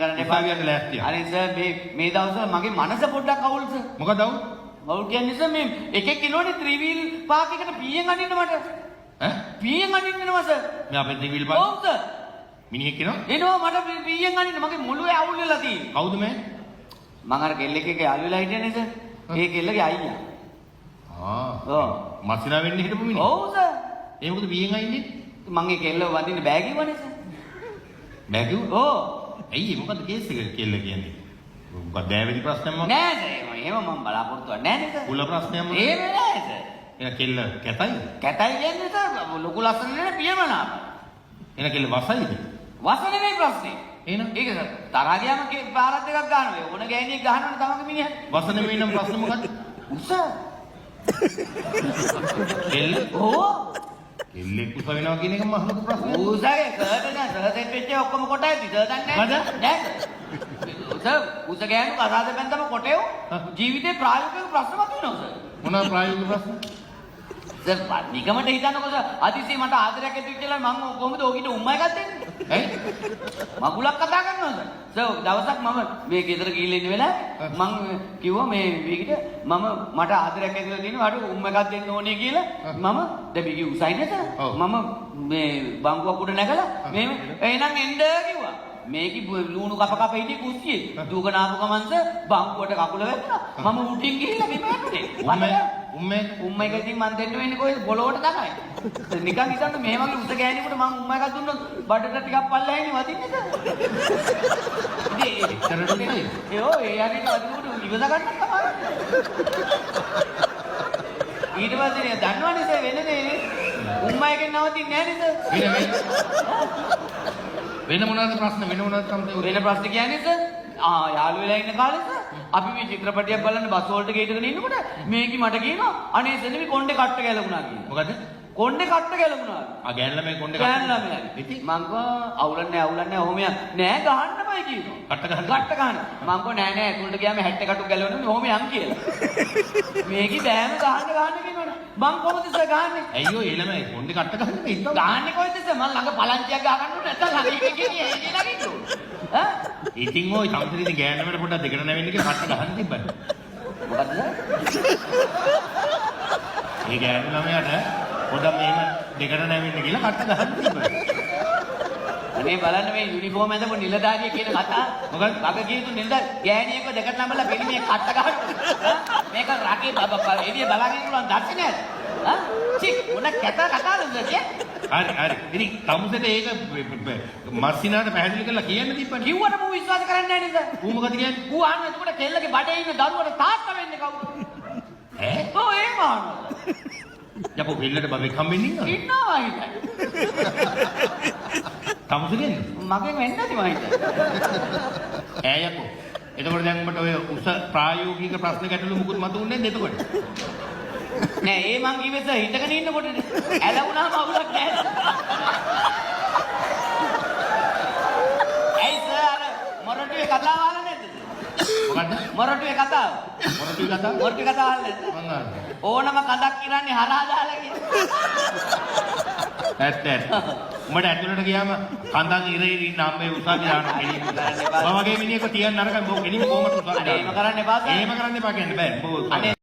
කරන්න එපා. උසාවියට ලෑස්තිය. අනේ සර් මේ දවස්වල මගේ මනස පොඩ්ඩක් අවුල් සර්. මොකද අවුල්? අවුල් කියන්නේ සර් මේ එකෙක් ඉන්නෝනේ ත්‍රිවිල් පාක් එකට පීයෙන් අනින්න මට. ඈ? පීයෙන් අනින්නවා සර්. මේ අපේ ත්‍රිවිල් පාක්. ඔව් සර්. මිනිහෙක් එනවා? එනවා මට පීයෙන් අනින්න මගේ මොළුවේ අවුල් වෙලා තියෙන්නේ. කවුද මේ? මං අර කෙල්ලෙක් එක්ක යාළු වෙලා හිටියනේ සර්. ඒ කෙල්ලගේ අයියා. ඔව්. මස්සිනා වෙන්න හිටපු මිනිහ. ඔව් සර්. ඒ මොකද පීයෙන් අයින්නේ? මං ඒ කෙල්ල වදින්න බෑ කිව්වනේ සර්. බෑ කිව්වා? ඔව්. ඇයි මොකද කේස් එක කෙල්ල කියන්නේ? මොකද දෑවැදි ප්‍රශ්නයක් මොකක්ද? නෑ සර් එහෙම මම බලාපොරොත්තු වෙන්නේ නෑ සර්. කුල ප්‍රශ්නයක් මොකක්ද? එහෙම නෑ සර්. එන කෙල්ල කැතයි? කැතයි කියන්නේ සර් ලොකු ලස්සන නේ පියමනාප. එන කෙල්ල වසයිද? වස නෙමෙයි ප්‍රශ්නේ. එහෙනම් ඒක සර් තරහා ගියාම පාරක් දෙකක් ගන්නවා. ඕන ගෑණියෙක් ගහනවනේ තමගේ මිනිහා. වස නෙමෙයි නම් ප්‍රශ්න මොකද්ද? උස. කෙල්ල? ඕ. කෙල්ලෙක් උස වෙනවා කියන එක මහ ලොකු ප්‍රශ්නයක්. උසගේ කඩ නෑ සර් සෙට් වෙච්ච ඔක්කොම කොට ඇති. සර් දන්නේ නෑ. නෑ සර්. උස ගෑනු කසාද බැන්දම කොටේව ජීවිතේ ප්‍රායෝගික ප්‍රශ්න මතුවෙනවා සර්. මොනවා ප්‍රායෝගික ප්‍රශ්න? සර් නිකමට හිතන්නකො සර් අදිසිය මට ආදරයක් ඇති කියලා මම කොහොමද ඔකිට උම්මා එකක් දෙන්නේ? ඇයි? මගුලක් කතා කරනවා සර්. සර් දවසක් මම මේ ගෙදර ගිහිල්ලා ඉන්න වෙලාවේ මම කිව්වා මේ වීගිට මට ආදරයක් ඇතිලා තියෙනවා අර උම්මා එකක් දෙන්න ඕනේ කියලා මම දෙබිගේ උසයිනේ සර්. මම මේ බංකුවක් උඩ නැගලා මේ එහෙනම් එන්න කිව්වා. මේකි ලුණු කප කප හිටියේ කුස්සියේ. දුකන ආපු ගමන් සර් බංකුවට කකුල වැටුණා. මම උඩින් ගිහිල්ලා බිම වැටුනේ. උම්මා එක ඉතින් මන් දෙන්න වෙන්නේ කොහෙද පොළොවට තමයි. නිකන් හිතන්න මේ වගේ උස ගෑණියෙකුට මම උම්මා එකක් දුන්නොත් බඩට ටිකක් පල්ලෙහානේ වදින්නේ සර්. ඒ හරියට වදිනකොට ඉවස ගන්න තමයි. ඊට පස්සේ නේ දන්නවනේ සර් වෙන දේ උම්මා එකෙන් නවතින්නේ නැහැ නේද? වෙන මොනවාද ප්‍රශ්න වෙන මොනවාද සම්පූර්ණ වෙන ප්‍රශ්න කියන්නේ සර් යාළු වෙලා ඉන්න කාලේ සර් අපි මේ චිත්‍රපටයක් බලන්න බස් වලට ගේටගෙන ඉන්නකොට මේකි මට කියනවා අනේ සෙනවි කොණ්ඩේ කට්ට ගැලුණා කියලා. මොකද? කොණ්ඩේ කට්ට ගැලුණා. ගෑනලා මේ කොණ්ඩේ ගෑනලා මේ. ඉතින් මං කෝ අවුලන්නේ ඔහොම නෑ ගහන්නමයි කියනවා. කට්ට ගහන්න. මං කෝ නෑ ඒකට ගියාම 60 කටු ගැලවෙන්නේ ඔහොම යන් කියලා. මේකි බෑම ගහන්න කියනවනේ. මං කොහොමද සර් ගහන්නේ? අයියෝ ඒ ළමයි කොණ්ඩේ කට්ට ගහන්නේ ඉතින්. ගහන්නේ කොහෙද සර්? මං ළඟ පලංචියක් ගහ ගන්නු නැත්නම් ළඟ කියන්නේ ඒ ළඟින්දෝ. ඈ? ඉතින් ඔය සම්පූර්ණ ගෑනකට පොඩ්ඩක් දෙකට නැවෙන්න කියලා කට්ට ගහන්න තිබ්බද? මොකද්ද? ඒ ගෑනු ළමයාට පොඩ්ඩක් මෙහෙම දෙකට නැවෙන්න කියලා කට්ට ගහන්න තිබ්බද? අනේ බලන්න මේ යුනිෆෝම් ඇඳපු නිලධාරියෙක් කියන කතා. මොකද? වග කියතු නිලධාරි ගෑණියෙක්ව දෙකට නම්බලා පිළිමේ කට්ට ගහනවා. මේක රටේ එළිය බලාගෙන ඉන්නවා දර්ශනයද? චික් මොන කතාවද කිය? හරි. ඉතින් තමුසෙට ඒක මස්සිනාට පැහැදිලි කරලා කියන්න තිබ්බනේ. කිව්වට මම විශ්වාස කරන්නේ නැහැ නේද? ඌ මොකද කියන්නේ? ඌ අහන්න එතකොට කෙල්ලගේ බඩේ ඉන්න දරුවට තාත්තා වෙන්නේ කවුද? ඈ? ඔව් එහෙම අහනවා. යකෝ බෙල්ලට බබෙක් හම්බෙන්න ඉන්නවද? ඉන්නවා හිතයි. තමුසෙ කියන්නේ? මගෙන් වෙන්නේ නැති මම හිතයි. ඈ යකෝ. එතකොට දැන් උඹට ඔය උස ප්‍රායෝගික ප්‍රශ්න ගැටලු මුකුත් මතුන්නේ නැද්ද එතකොට? නෑ ඒ මං කිව්වේ සර් හිටගෙන ඉන්නකොටනේ. ඇලවුණාම අවුලක් නැහැ. ඇයි සර් අර මොරටුවේ කතාව අහලා නැද්ද? මොකද්ද? මොරටුවේ කතාව. මොරටුවේ කතාව? මොරටුවේ කතාව අහලා නැද්ද? මං අහන්නේ. ඕනම කඳක් ඉරන්නේ හරහා දාලා කියන. ඇත්ත. උඹට ඇතුළට ගියාම කන්දන් ඉරේ ඉන්න අම්මේ උසාවි දාන්න කෙලින්. මම වගේ මිනිහෙක් තියන්න නරකයි. මොකෙ කෙලින් කොහමද උසාවි දාන්නේ? එහෙම කරන්න එපා සර්. එහෙම කරන්න එපා කියන්නේ බෑ.